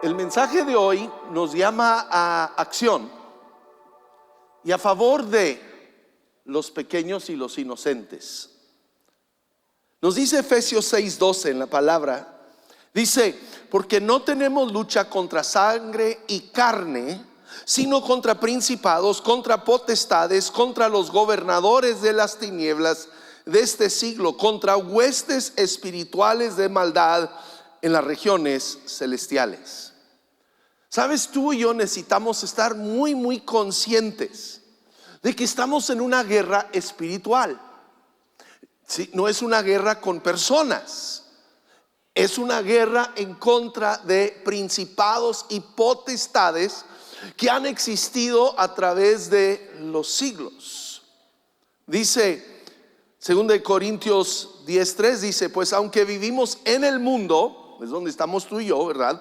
El mensaje de hoy nos llama a acción y a favor de los pequeños y los inocentes. Nos dice Efesios 6:12 en la palabra. Dice: porque no tenemos lucha contra sangre y carne, sino contra principados, contra potestades, contra los gobernadores de las tinieblas de este siglo, contra huestes espirituales de maldad en las regiones celestiales. Sabes, tú y yo necesitamos estar muy conscientes de que estamos en una guerra espiritual. Sí, no es una guerra con personas, es una guerra en contra de principados y potestades que han existido a través de los siglos. Dice 2 Corintios 10:3, dice: pues aunque vivimos en el mundo, es donde estamos tú y yo, ¿verdad?,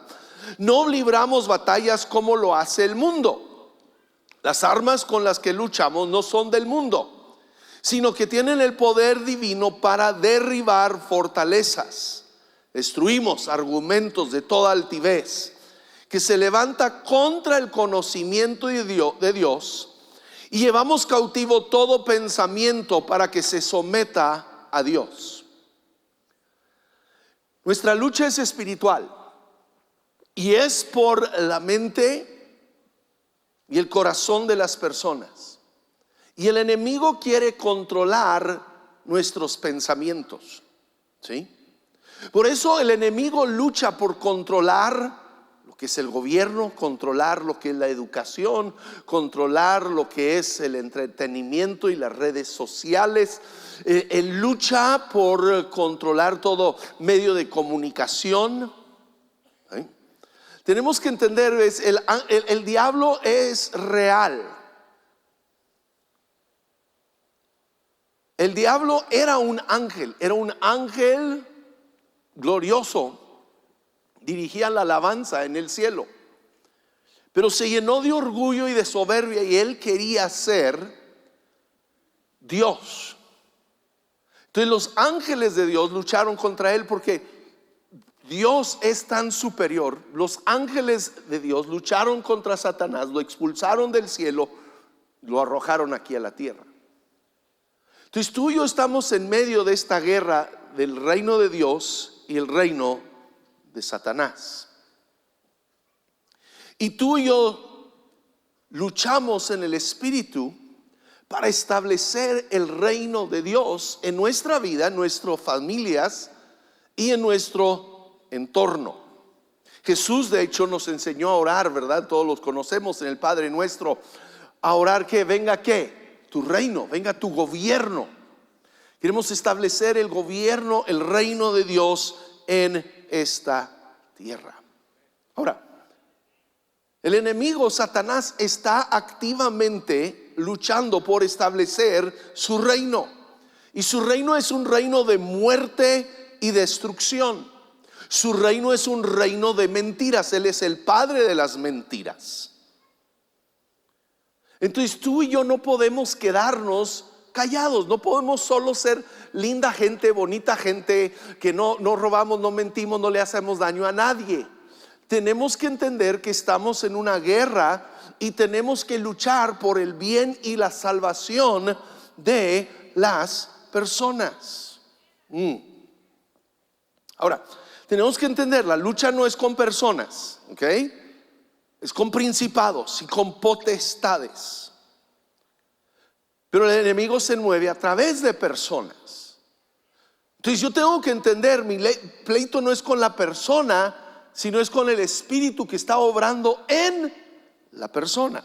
no libramos batallas como lo hace el mundo. Las armas con las que luchamos no son del mundo, sino que tienen el poder divino para derribar fortalezas. Destruimos argumentos de toda altivez que se levanta contra el conocimiento de Dios, y llevamos cautivo todo pensamiento para que se someta a Dios. Nuestra lucha es espiritual y es por la mente y el corazón de las personas. Y el enemigo quiere controlar nuestros pensamientos, ¿sí? Por eso el enemigo lucha por controlar lo que es el gobierno, controlar lo que es la educación, controlar lo que es el entretenimiento y las redes sociales. Él lucha por controlar todo medio de comunicación. ¿Sí? Tenemos que entender, el diablo es real. El diablo era un ángel glorioso, dirigía la alabanza en el cielo, pero se llenó de orgullo y de soberbia, y él quería ser Dios. Entonces los ángeles de Dios lucharon contra él, porque Dios es tan superior. Los ángeles de Dios lucharon contra Satanás, lo expulsaron del cielo, lo arrojaron aquí a la tierra. Entonces tú y yo estamos en medio de esta guerra del reino de Dios y el reino de Satanás. Y tú y yo luchamos en el espíritu para establecer el reino de Dios en nuestra vida, en nuestras familias y en nuestro entorno. Jesús de hecho nos enseñó a orar, ¿verdad? Todos los conocemos en el Padre Nuestro, a orar que venga ¿qué? Tu reino, venga tu gobierno. Queremos establecer el gobierno, el reino de Dios en esta tierra. Ahora, el enemigo Satanás está activamente luchando por establecer su reino, y su reino es un reino de muerte y destrucción. Su reino es un reino de mentiras. Él es el padre de las mentiras. Entonces tú y yo no podemos quedarnos callados. No podemos solo ser linda gente, bonita gente, que no robamos, no mentimos, no le hacemos daño a nadie. Tenemos que entender que estamos en una guerra y tenemos que luchar por el bien y la salvación de las personas. Ahora, tenemos que entender, la lucha no es con personas, ¿ok? Es con principados y con potestades. Pero el enemigo se mueve a través de personas. Entonces yo tengo que entender, mi pleito no es con la persona, sino es con el espíritu que está obrando en la persona.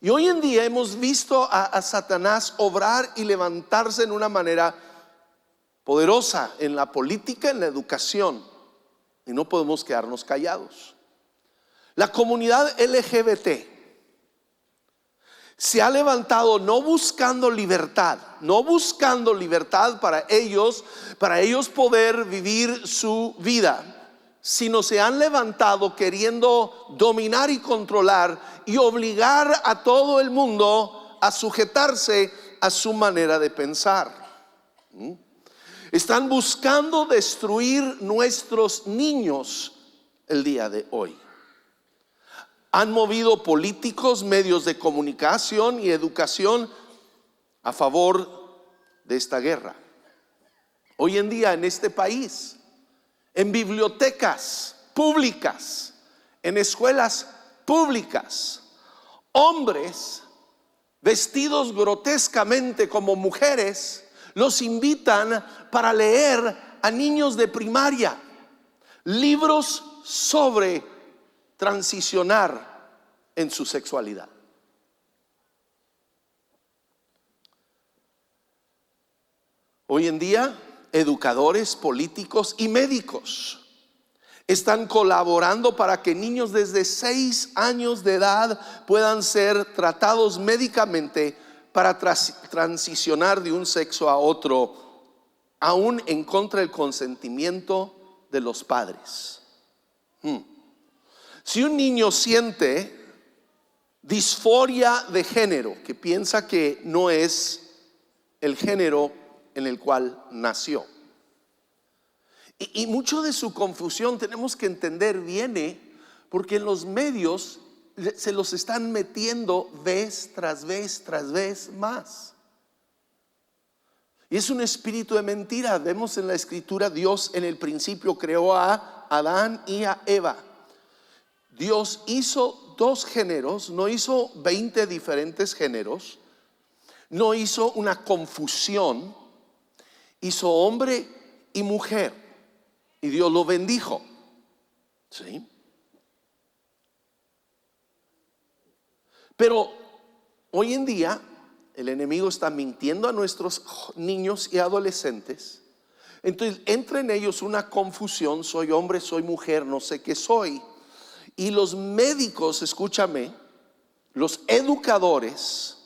Y hoy en día hemos visto a Satanás obrar y levantarse en una manera poderosa en la política, en la educación, y no podemos quedarnos callados. La comunidad LGBT se ha levantado no buscando libertad para ellos poder vivir su vida, sino se han levantado queriendo dominar y controlar y obligar a todo el mundo a sujetarse a su manera de pensar. Están buscando destruir nuestros niños el día de hoy. Han movido políticos, medios de comunicación y educación a favor de esta guerra. Hoy en día en este país, en bibliotecas públicas, en escuelas públicas, hombres vestidos grotescamente como mujeres los invitan para leer a niños de primaria libros sobre transicionar en su sexualidad. Hoy en día, educadores, políticos y médicos están colaborando para que niños desde 6 años de edad puedan ser tratados médicamente para transicionar de un sexo a otro, aún en contra del consentimiento de los padres. Si un niño siente disforia de género, que piensa que no es el género en el cual nació, y mucho de su confusión, tenemos que entender, viene porque en los medios se los están metiendo vez tras vez tras vez más. Y es un espíritu de mentira. Vemos en la escritura, Dios en el principio creó a Adán y a Eva. Dios hizo 2 géneros, no hizo 20 diferentes géneros, no hizo una confusión, hizo hombre y mujer. Y Dios lo bendijo. ¿Sí? Pero hoy en día el enemigo está mintiendo a nuestros niños y adolescentes. Entonces entra en ellos una confusión: soy hombre, soy mujer, no sé qué soy. Y los médicos, escúchame, los educadores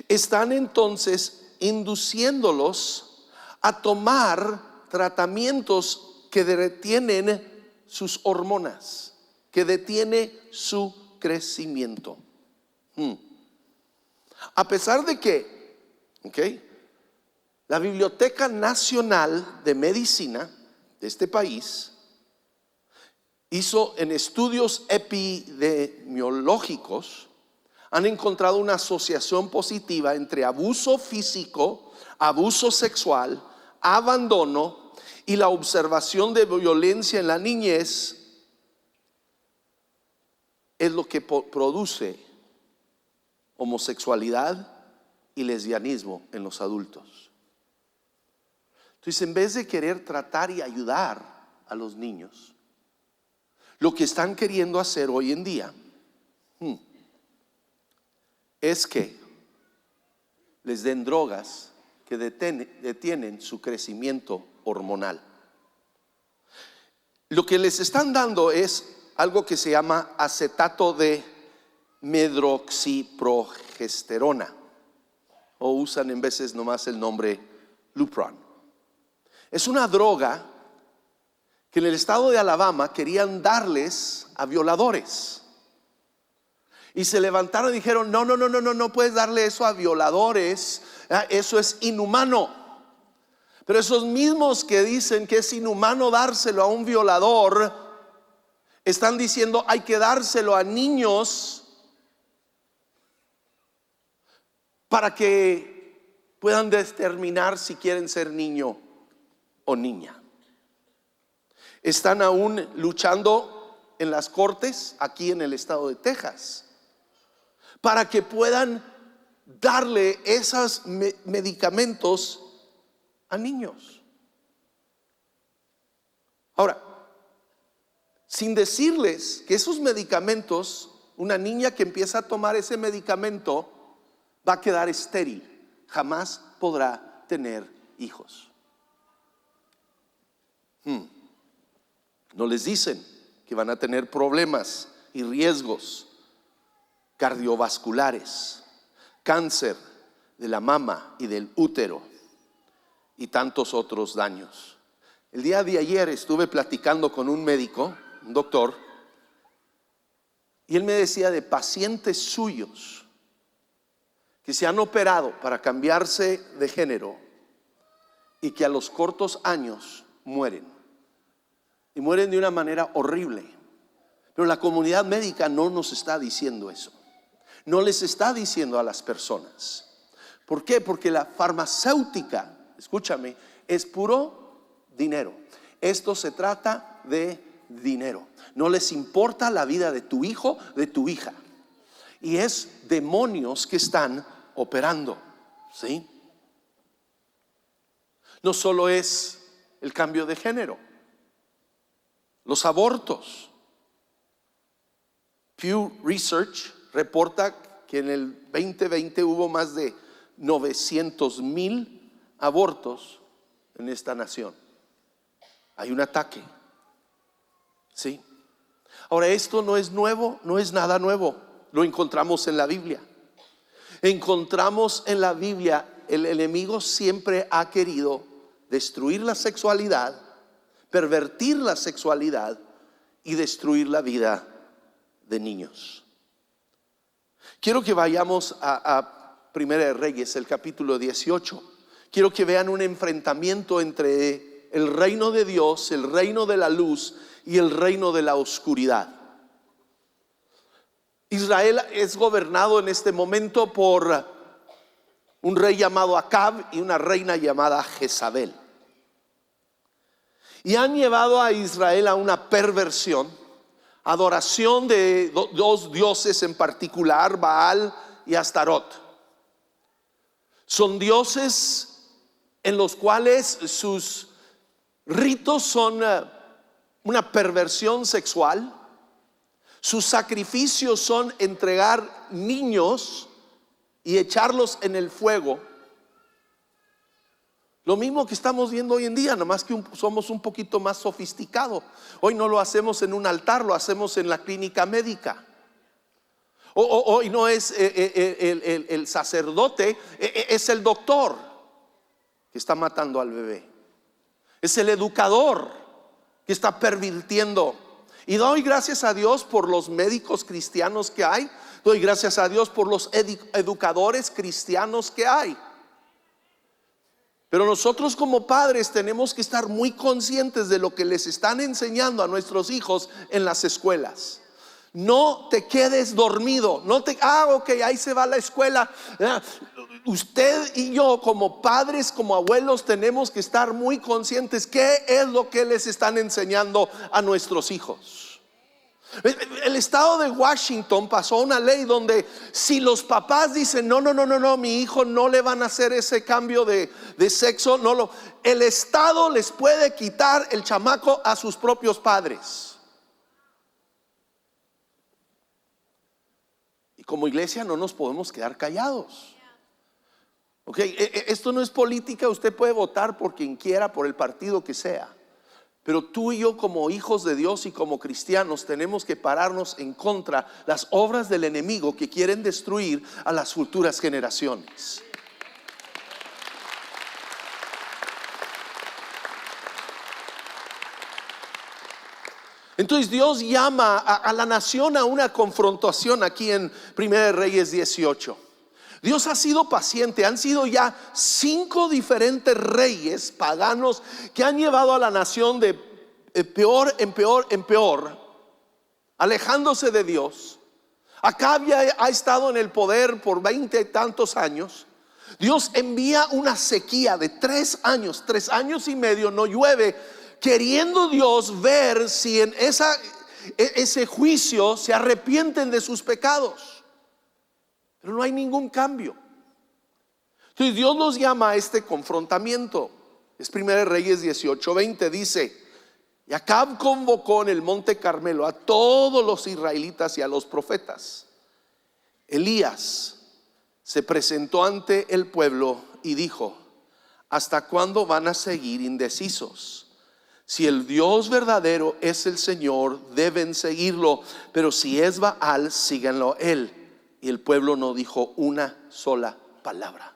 están entonces induciéndolos a tomar tratamientos que detienen sus hormonas, que detiene su crecimiento. A pesar de que la Biblioteca Nacional de Medicina de este país hizo en estudios epidemiológicos, han encontrado una asociación positiva entre abuso físico, abuso sexual, abandono y la observación de violencia en la niñez es lo que produce homosexualidad y lesbianismo en los adultos. Entonces, en vez de querer tratar y ayudar a los niños, lo que están queriendo hacer hoy en día es que les den drogas que detienen su crecimiento hormonal. Lo que les están dando es algo que se llama acetato de medroxiprogesterona, o usan en veces nomás el nombre Lupron. Es una droga que en el estado de Alabama querían darles a violadores, y se levantaron y dijeron: no puedes darle eso a violadores, eso es inhumano. Pero esos mismos que dicen que es inhumano dárselo a un violador, están diciendo hay que dárselo a niños para que puedan determinar si quieren ser niño o niña. Están aún luchando en las cortes aquí en el estado de Texas para que puedan darle esos medicamentos a niños. Ahora, sin decirles que esos medicamentos, una niña que empieza a tomar ese medicamento va a quedar estéril, jamás podrá tener hijos. No les dicen que van a tener problemas y riesgos cardiovasculares, cáncer de la mama y del útero y tantos otros daños. El día de ayer estuve platicando con un médico, un doctor, y él me decía de pacientes suyos que se han operado para cambiarse de género y que a los cortos años mueren, y mueren de una manera horrible. Pero la comunidad médica no nos está diciendo eso. No les está diciendo a las personas. ¿Por qué? Porque la farmacéutica, escúchame, es puro dinero. Esto se trata de dinero. No les importa la vida de tu hijo, de tu hija. Y es demonios que están operando, ¿sí? No solo es el cambio de género, los abortos. Pew Research reporta que en el 2020 hubo más de 900,000 abortos en esta nación. Hay un ataque, ¿sí? Ahora, esto no es nuevo, no es nada nuevo. Lo encontramos en la Biblia. Encontramos en la Biblia, el enemigo siempre ha querido destruir la sexualidad, pervertir la sexualidad y destruir la vida de niños. Quiero que vayamos a Primera de Reyes, el capítulo 18. Quiero que vean un enfrentamiento entre el reino de Dios, el reino de la luz y el reino de la oscuridad. Israel es gobernado en este momento por un rey llamado Acab y una reina llamada Jezabel. Y han llevado a Israel a una perversión, adoración de dos dioses en particular, Baal y Astarot. Son dioses en los cuales sus ritos son una perversión sexual. Sus sacrificios son entregar niños y echarlos en el fuego. Lo mismo que estamos viendo hoy en día, nada más que somos un poquito más sofisticados. Hoy no lo hacemos en un altar, lo hacemos en la clínica médica. Hoy no es el sacerdote, es el doctor que está matando al bebé. Es el educador que está pervirtiendo. Y doy gracias a Dios por los médicos cristianos que hay. Doy gracias a Dios por los educadores cristianos que hay. Pero nosotros como padres tenemos que estar muy conscientes de lo que les están enseñando a nuestros hijos en las escuelas. No te quedes dormido. No te, ok, ahí se va a la escuela. Usted y yo como padres, como abuelos, tenemos que estar muy conscientes qué es lo que les están enseñando a nuestros hijos. El estado de Washington pasó una ley donde si los papás dicen no, mi hijo no le van a hacer ese cambio de sexo, el estado les puede quitar el chamaco a sus propios padres. Y como iglesia no nos podemos quedar callados. Esto no es política. Usted puede votar por quien quiera, por el partido que sea, pero tú y yo como hijos de Dios y como cristianos tenemos que pararnos en contra las obras del enemigo que quieren destruir a las futuras generaciones. Entonces Dios llama a la nación a una confrontación aquí en Primera de Reyes 18. Dios ha sido paciente. Han sido ya 5 diferentes reyes paganos que han llevado a la nación de peor en peor en peor, alejándose de Dios. Acab ya ha estado en el poder por 20 y tantos años. Dios envía una sequía de 3 años, 3 años y medio no llueve, queriendo Dios ver si en ese juicio se arrepienten de sus pecados. Pero no hay ningún cambio. Entonces Dios nos llama a este confrontamiento. Es 1 Reyes 18:20, dice: y Acab convocó en el monte Carmelo a todos los israelitas y a los profetas. Elías se presentó ante el pueblo y dijo: ¿hasta cuándo van a seguir indecisos? Si el Dios verdadero es el Señor, deben seguirlo, pero si es Baal, síganlo él. Y el pueblo no dijo una sola palabra.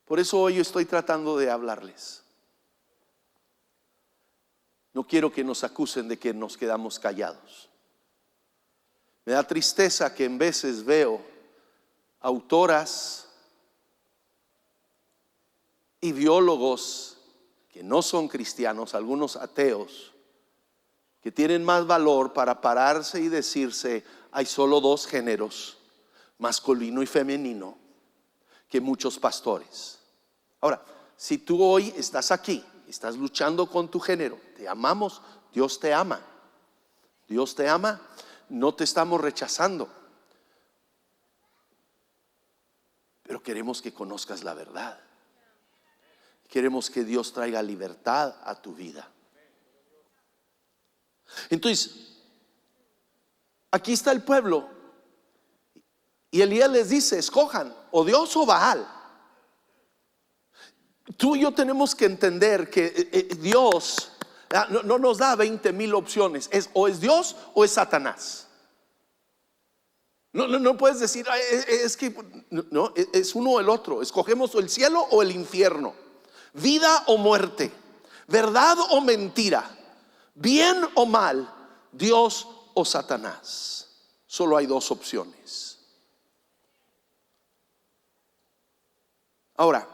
Por eso hoy estoy tratando de hablarles. No quiero que nos acusen de que nos quedamos callados. Me da tristeza que en veces veo autoras y biólogos que no son cristianos, algunos ateos, que tienen más valor para pararse y decirse: hay solo dos géneros, masculino y femenino, que muchos pastores. Ahora, si tú hoy estás aquí, estás luchando con tu género, te amamos, Dios te ama. Dios te ama, no te estamos rechazando, pero queremos que conozcas la verdad. Queremos que Dios traiga libertad a tu vida. Entonces, aquí está el pueblo, y Elías les dice: escojan o Dios o Baal. Tú y yo tenemos que entender que Dios no nos da 20,000 opciones. O es Dios o es Satanás. No puedes decir: es que no, es uno o el otro. Escogemos o el cielo o el infierno, vida o muerte, verdad o mentira, bien o mal, Dios o Satanás. Solo hay dos opciones. Ahora,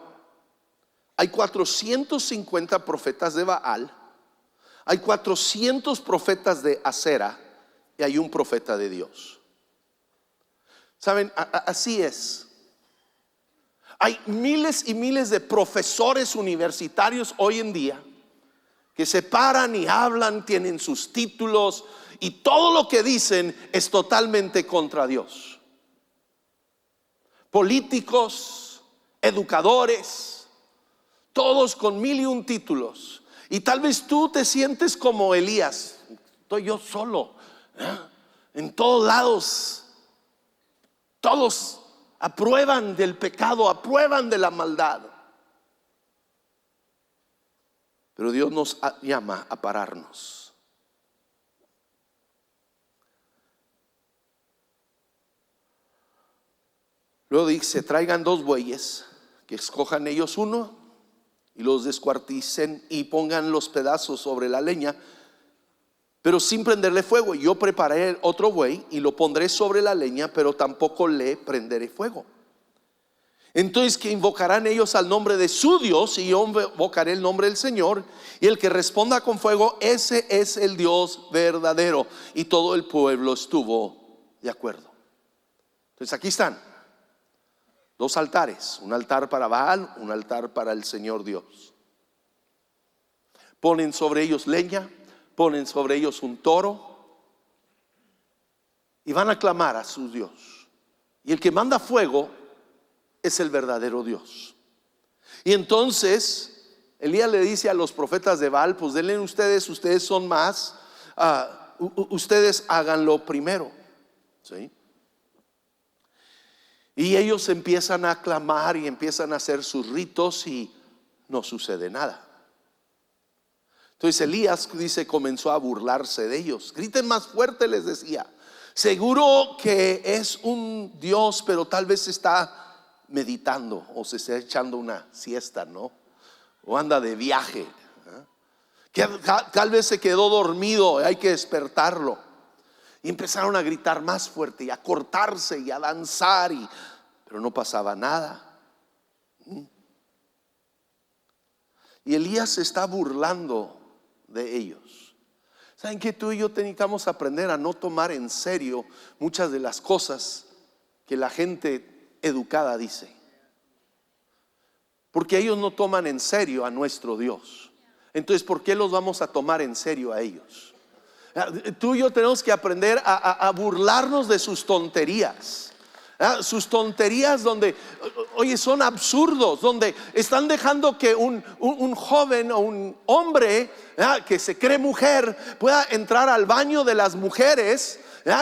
hay 450 profetas de Baal, hay 400 profetas de Acera, y hay un profeta de Dios. ¿Saben? Así es. Hay miles y miles de profesores universitarios hoy en día que se paran y hablan, tienen sus títulos, y todo lo que dicen es totalmente contra Dios. Políticos, educadores, todos con 1001 títulos. Y tal vez tú te sientes como Elías: estoy yo solo, en todos lados. Todos aprueban del pecado, aprueban de la maldad. Pero Dios nos llama a pararnos. Luego dice: traigan 2 bueyes, que escojan ellos uno y los descuarticen y pongan los pedazos sobre la leña, pero sin prenderle fuego. Yo prepararé otro buey y lo pondré sobre la leña, pero tampoco le prenderé fuego. Entonces, que invocarán ellos al nombre de su Dios, y yo invocaré el nombre del Señor, y el que responda con fuego, ese es el Dios verdadero. Y todo el pueblo estuvo de acuerdo. Entonces aquí están 2 altares: un altar para Baal, un altar para el Señor Dios. Ponen sobre ellos leña, ponen sobre ellos un toro, y van a clamar a su Dios. Y el que manda fuego es el verdadero Dios. Y entonces Elías le dice a los profetas de Baal: pues denle ustedes son más, ustedes háganlo primero, ¿sí? Y ellos empiezan a clamar y empiezan a hacer sus ritos, y no sucede nada. Entonces Elías dice, comenzó a burlarse de ellos. Griten más fuerte, les decía. Seguro que es un Dios, pero tal vez está meditando o se está echando una siesta, ¿no? O anda de viaje, ¿eh? Que tal vez se quedó dormido, hay que despertarlo. Y empezaron a gritar más fuerte y a cortarse y a danzar, pero no pasaba nada. Y Elías se está burlando de ellos. ¿Saben que tú y yo necesitamos aprender a no tomar en serio muchas de las cosas que la gente educada dice? Porque ellos no toman en serio a nuestro Dios. Entonces, ¿por qué los vamos a tomar en serio a ellos? Tú y yo tenemos que aprender a burlarnos de sus tonterías. Sus tonterías donde, oye, son absurdos, donde están dejando que un joven o un hombre que se cree mujer pueda entrar al baño de las mujeres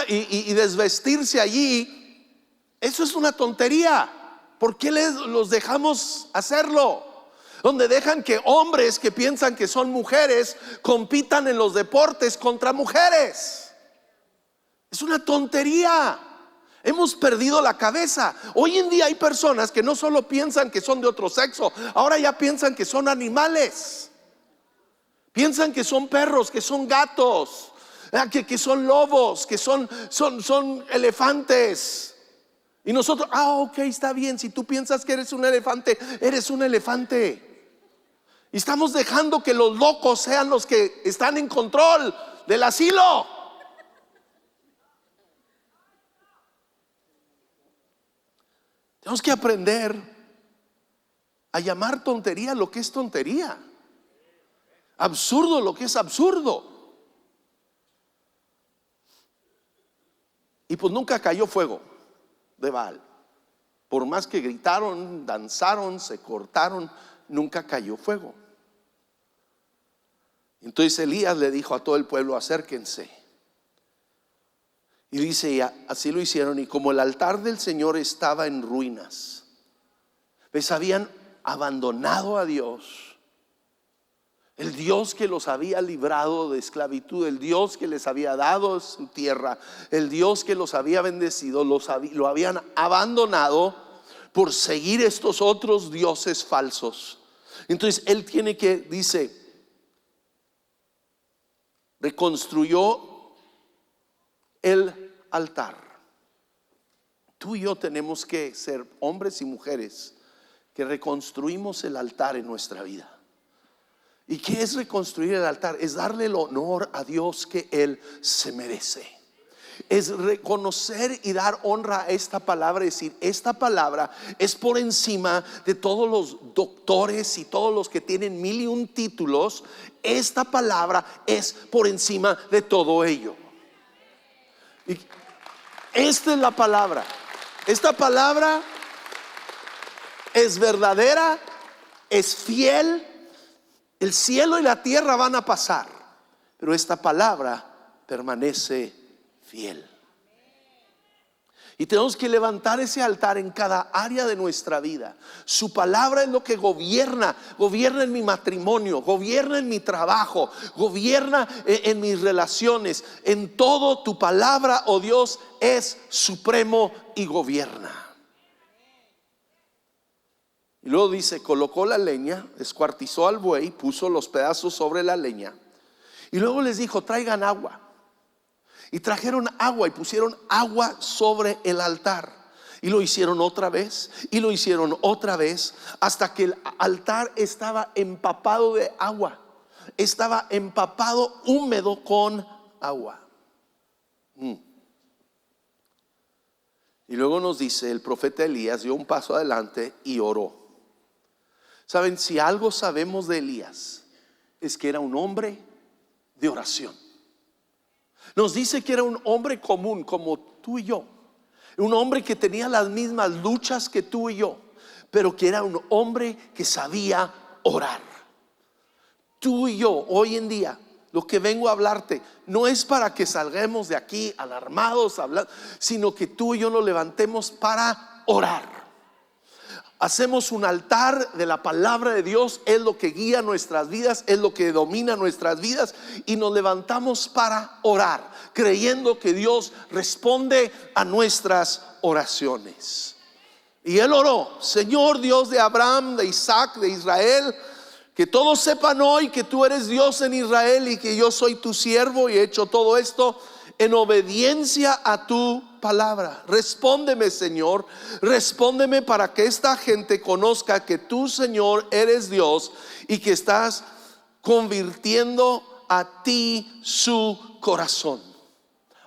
y desvestirse allí. Eso es una tontería. ¿Por qué los dejamos hacerlo? Donde dejan que hombres que piensan que son mujeres compitan en los deportes contra mujeres. Es una tontería. Hemos perdido la cabeza. Hoy en día hay personas que no solo piensan que son de otro sexo, ahora ya piensan que son animales. Piensan que son perros, que son gatos, que son lobos, que son elefantes. Y nosotros, ok, está bien. Si tú piensas que eres un elefante, eres un elefante. Y estamos dejando que los locos sean los que están en control del asilo. Tenemos que aprender a llamar tontería lo que es tontería, absurdo lo que es absurdo. Y pues nunca cayó fuego de Baal. Por más que gritaron, danzaron, se cortaron, nunca cayó fuego. Entonces Elías le dijo a todo el pueblo: acérquense. Y dice, y así lo hicieron. Y como el altar del Señor estaba en ruinas, les habían abandonado a Dios, el Dios que los había librado de esclavitud, el Dios que les había dado su tierra, el Dios que los había bendecido, lo habían abandonado por seguir estos otros dioses falsos. Entonces él tiene que, dice, reconstruyó el altar. Tú y yo tenemos que ser hombres y mujeres que reconstruimos el altar en nuestra vida. ¿Y qué es reconstruir el altar? Es darle el honor a Dios que Él se merece. Es reconocer y dar honra a esta palabra. Es decir, esta palabra es por encima de todos los doctores y todos los que tienen 1001 títulos. Esta palabra es por encima de todo ello. Y esta es la palabra. Esta palabra es verdadera, es fiel. El cielo y la tierra van a pasar, pero esta palabra permanece fiel. Y tenemos que levantar ese altar en cada área de nuestra vida. Su palabra es lo que gobierna. Gobierna en mi matrimonio, gobierna en mi trabajo, gobierna en mis relaciones. En todo tu palabra, oh Dios, es supremo y gobierna. Y luego dice, colocó la leña, descuartizó al buey, puso los pedazos sobre la leña. Y luego les dijo, traigan agua. Y trajeron agua y pusieron agua sobre el altar. Y lo hicieron otra vez, y lo hicieron otra vez, hasta que el altar estaba empapado de agua. Estaba empapado, húmedo con agua. Y luego nos dice, el profeta Elías dio un paso adelante y oró. Saben, si algo sabemos de Elías, es que era un hombre de oración. Nos dice que era un hombre común como tú y yo, un hombre que tenía las mismas luchas que tú y yo, pero que era un hombre que sabía orar. Tú y yo hoy en día, lo que vengo a hablarte no es para que salgamos de aquí alarmados, sino que tú y yo nos levantemos para orar. Hacemos un altar de la palabra de Dios, es lo que guía nuestras vidas, es lo que domina nuestras vidas, y nos levantamos para orar, creyendo que Dios responde a nuestras oraciones. Y él oró: Señor Dios de Abraham, de Isaac, de Israel, que todos sepan hoy que tú eres Dios en Israel y que yo soy tu siervo y he hecho todo esto en obediencia a tu palabra. Respóndeme, Señor, respóndeme para que esta gente conozca que tú, Señor, eres Dios y que estás convirtiendo a ti su corazón.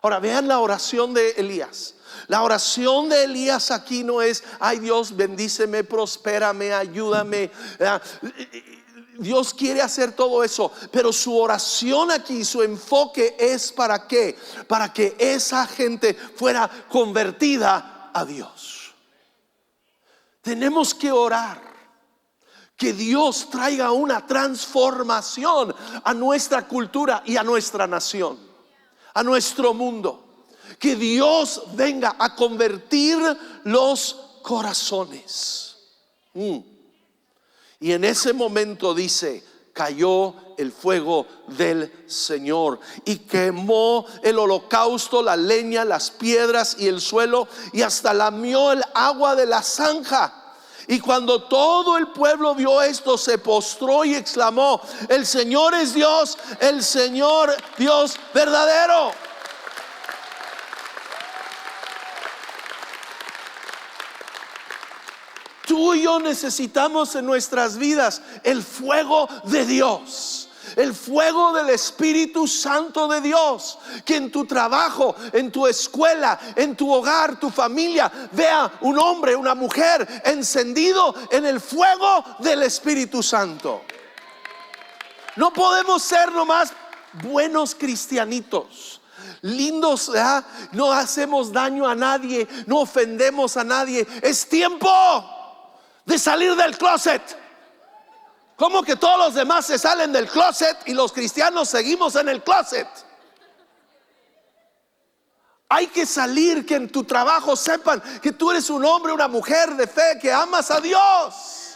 Ahora vean la oración de Elías. La oración de Elías aquí no es: ay Dios, bendíceme, prospérame, ayúdame. Dios quiere hacer todo eso, pero su oración aquí, su enfoque es ¿para qué? Para que esa gente fuera convertida a Dios. Tenemos que orar que Dios traiga una transformación a nuestra cultura y a nuestra nación, a nuestro mundo. Que Dios venga a convertir los corazones. Y en ese momento dice, cayó el fuego del Señor y quemó el holocausto, la leña, las piedras y el suelo, y hasta lamió el agua de la zanja. Y cuando todo el pueblo vio esto, se postró y exclamó: el Señor es Dios, el Señor Dios verdadero. Tú y yo necesitamos en nuestras vidas el fuego de Dios. El fuego del Espíritu Santo de Dios, que en tu trabajo, en tu escuela, en tu hogar, tu familia, vea un hombre, una mujer encendido en el fuego del Espíritu Santo. No podemos ser nomás buenos cristianitos, lindos, ¿verdad? No hacemos daño a nadie, no ofendemos a nadie. Es tiempo de salir del closet. ¿Cómo que todos los demás se salen del closet y los cristianos seguimos en el closet? Hay que salir, que en tu trabajo sepan que tú eres un hombre, una mujer de fe, que amas a Dios,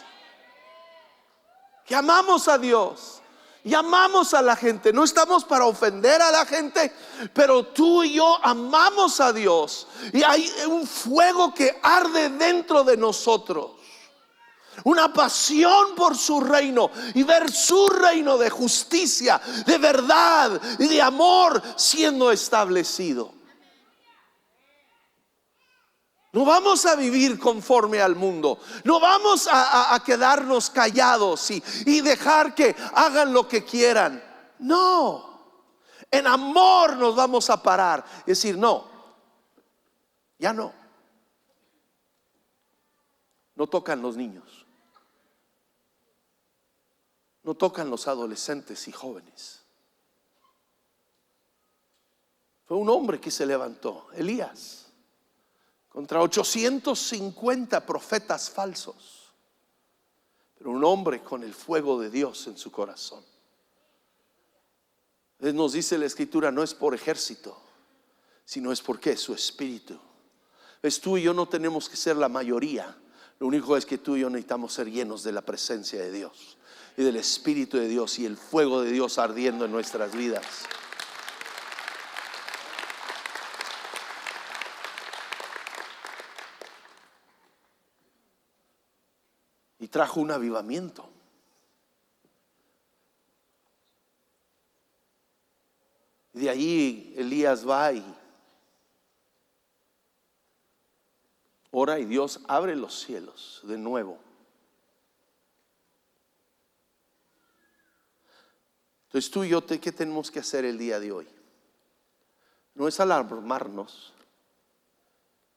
que amamos a Dios y amamos a la gente. No estamos para ofender a la gente, pero tú y yo amamos a Dios, y hay un fuego que arde dentro de nosotros. Una pasión por su reino y ver su reino de justicia, de verdad y de amor siendo establecido. No vamos a vivir conforme al mundo. No vamos a quedarnos callados y dejar que hagan lo que quieran. No, en amor nos vamos a parar y decir: no, ya no. No tocan los niños. No tocan los adolescentes y jóvenes. Fue un hombre que se levantó, Elías, contra 850 profetas falsos, pero un hombre con el fuego de Dios en su corazón. Nos dice la Escritura: no es por ejército, sino es porque es su espíritu. Es tú y yo no tenemos que ser la mayoría. Lo único es que tú y yo necesitamos ser llenos de la presencia de Dios y del Espíritu de Dios y el fuego de Dios ardiendo en nuestras vidas. Y trajo un avivamiento. Y de ahí Elías va y ora, y Dios abre los cielos de nuevo. Entonces tú y yo, ¿qué tenemos que hacer el día de hoy? No es alarmarnos,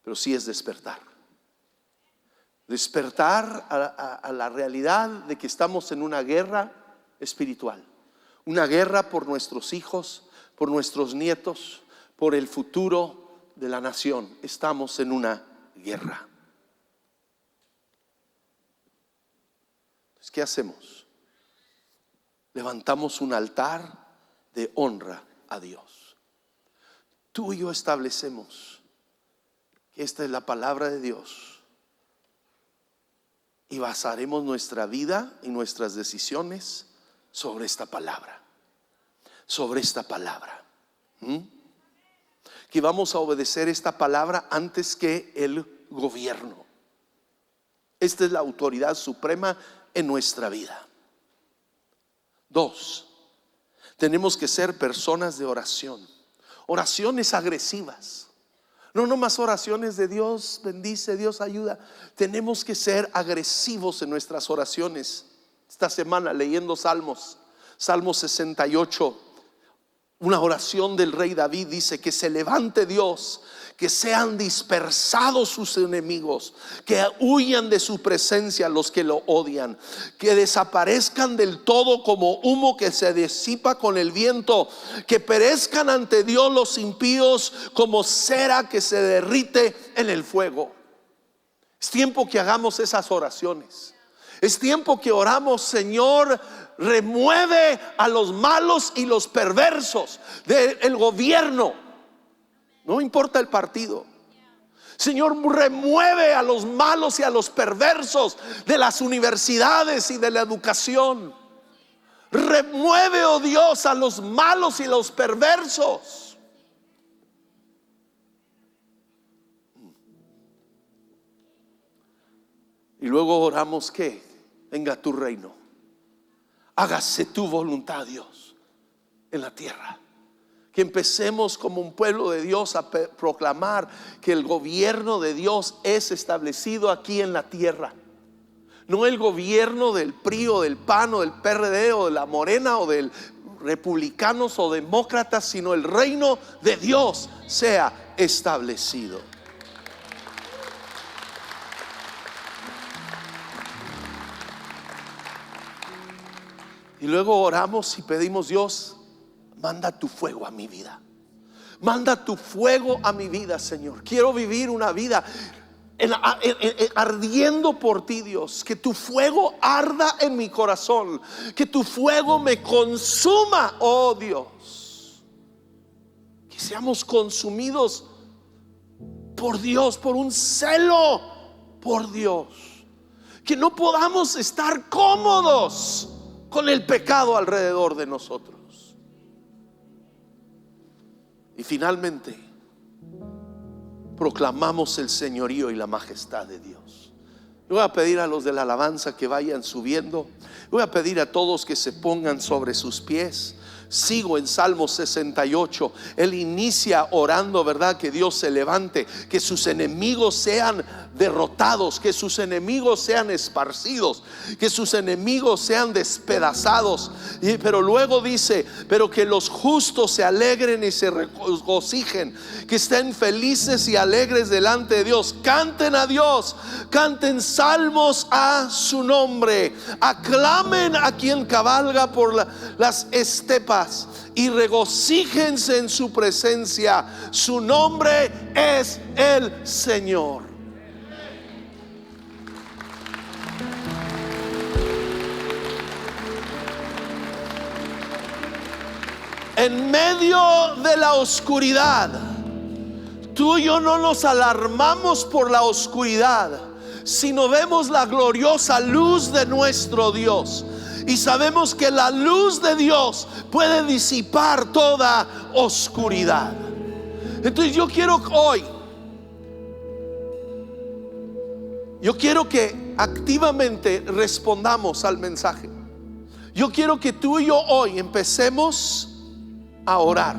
pero sí es despertar. Despertar a la realidad de que estamos en una guerra espiritual. Una guerra por nuestros hijos, por nuestros nietos, por el futuro de la nación. Estamos en una guerra. Entonces, ¿qué hacemos? Levantamos un altar de honra a Dios. Tú y yo establecemos que esta es la palabra de Dios, y basaremos nuestra vida y nuestras decisiones sobre esta palabra. Sobre esta palabra. Que vamos a obedecer esta palabra antes que el gobierno. Esta es la autoridad suprema en nuestra vida. 2, tenemos que ser personas de oración. Oraciones agresivas. No nomás oraciones de Dios bendice, Dios ayuda. Tenemos que ser agresivos en nuestras oraciones. Esta semana leyendo Salmos, Salmo 68, una oración del rey David dice: que se levante Dios, que sean dispersados sus enemigos, que huyan de su presencia los que lo odian, que desaparezcan del todo como humo que se disipa con el viento, que perezcan ante Dios los impíos como cera que se derrite en el fuego. Es tiempo que hagamos esas oraciones. Es tiempo que oramos: Señor, remueve a los malos y los perversos del gobierno. No importa el partido. Señor, remueve a los malos y a los perversos de las universidades y de la educación. Remueve, oh Dios, a los malos y los perversos. Y luego oramos que venga tu reino, hágase tu voluntad, Dios, en la tierra. Que empecemos como un pueblo de Dios a proclamar que el gobierno de Dios es establecido aquí en la tierra. No el gobierno del PRI o del PAN o del PRD o de la Morena o del republicanos o demócratas, sino el reino de Dios sea establecido. Y luego oramos y pedimos: Dios, manda tu fuego a mi vida. Manda tu fuego a mi vida, Señor. Quiero vivir una vida ardiendo por ti, Dios. Que tu fuego arda en mi corazón. Que tu fuego me consuma, oh Dios. Que seamos consumidos por Dios, por un celo por Dios. Que no podamos estar cómodos con el pecado alrededor de nosotros. Y finalmente proclamamos el señorío y la majestad de Dios. Yo voy a pedir a los de la alabanza que vayan subiendo. Voy a pedir a todos que se pongan sobre sus pies. Sigo en Salmo 68. Él inicia orando, ¿verdad? Que Dios se levante, que sus enemigos sean derrotados, que sus enemigos sean esparcidos, que sus enemigos sean despedazados. Pero luego dice: pero que los justos se alegren y se regocijen, que estén felices y alegres delante de Dios. Canten a Dios, canten salmos a su nombre, aclamen a quien cabalga por las estepas y regocíjense en su presencia. Su nombre es el Señor. En medio de la oscuridad, tú y yo no nos alarmamos por la oscuridad, sino vemos la gloriosa luz de nuestro Dios. Y sabemos que la luz de Dios puede disipar toda oscuridad. Entonces yo quiero que activamente respondamos al mensaje. Yo quiero que tú y yo hoy empecemos a orar.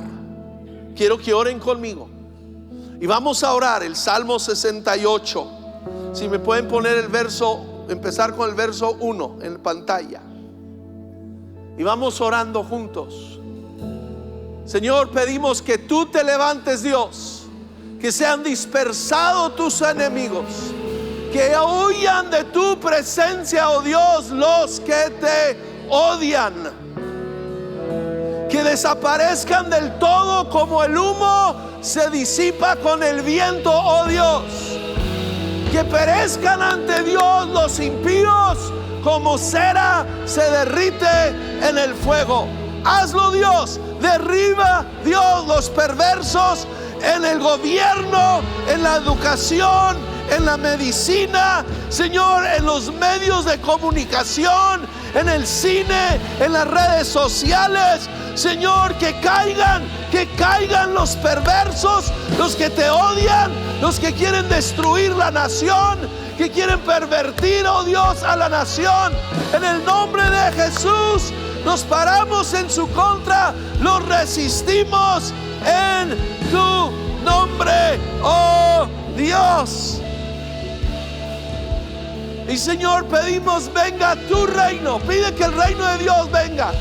Quiero que oren conmigo. Y vamos a orar el Salmo 68. Si me pueden poner empezar con el verso 1 en pantalla. Y vamos orando juntos. Señor, pedimos que tú te levantes, Dios, que sean dispersados tus enemigos, que huyan de tu presencia, oh Dios, los que te odian, que desaparezcan del todo como el humo se disipa con el viento, oh Dios, que perezcan ante Dios los impíos como cera se derrite en el fuego. Hazlo, Dios. Derriba, Dios, los perversos en el gobierno, en la educación, en la medicina, Señor, en los medios de comunicación, en el cine, en las redes sociales. Señor, que caigan los perversos, los que te odian, los que quieren destruir la nación, que quieren pervertir, oh Dios, a la nación. En el nombre de Jesús nos paramos en su contra, los resistimos en tu nombre, oh Dios. Y Señor, pedimos: venga tu reino. Pide que el reino de Dios venga.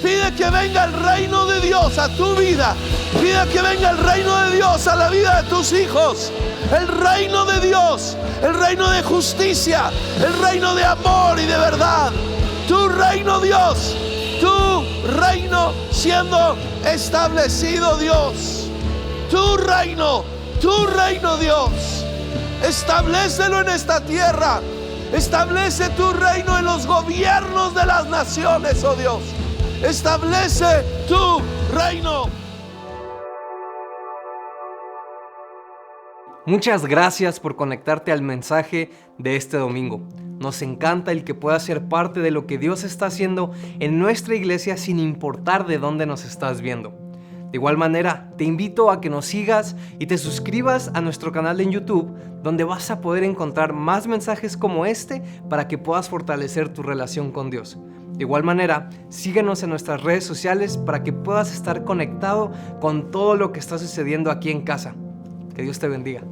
Pide que venga el reino de Dios a tu vida. Pide que venga el reino de Dios a la vida de tus hijos. El reino de Dios, el reino de justicia, el reino de amor y de verdad. Tu reino, Dios, tu reino siendo establecido, Dios. Tu reino, Dios. Establécelo en esta tierra. Establece tu reino en los gobiernos de las naciones, oh Dios. Establece tu reino. Muchas gracias por conectarte al mensaje de este domingo. Nos encanta el que puedas ser parte de lo que Dios está haciendo en nuestra iglesia sin importar de dónde nos estás viendo. De igual manera, te invito a que nos sigas y te suscribas a nuestro canal en YouTube, donde vas a poder encontrar más mensajes como este para que puedas fortalecer tu relación con Dios. De igual manera, síguenos en nuestras redes sociales para que puedas estar conectado con todo lo que está sucediendo aquí en casa. Que Dios te bendiga.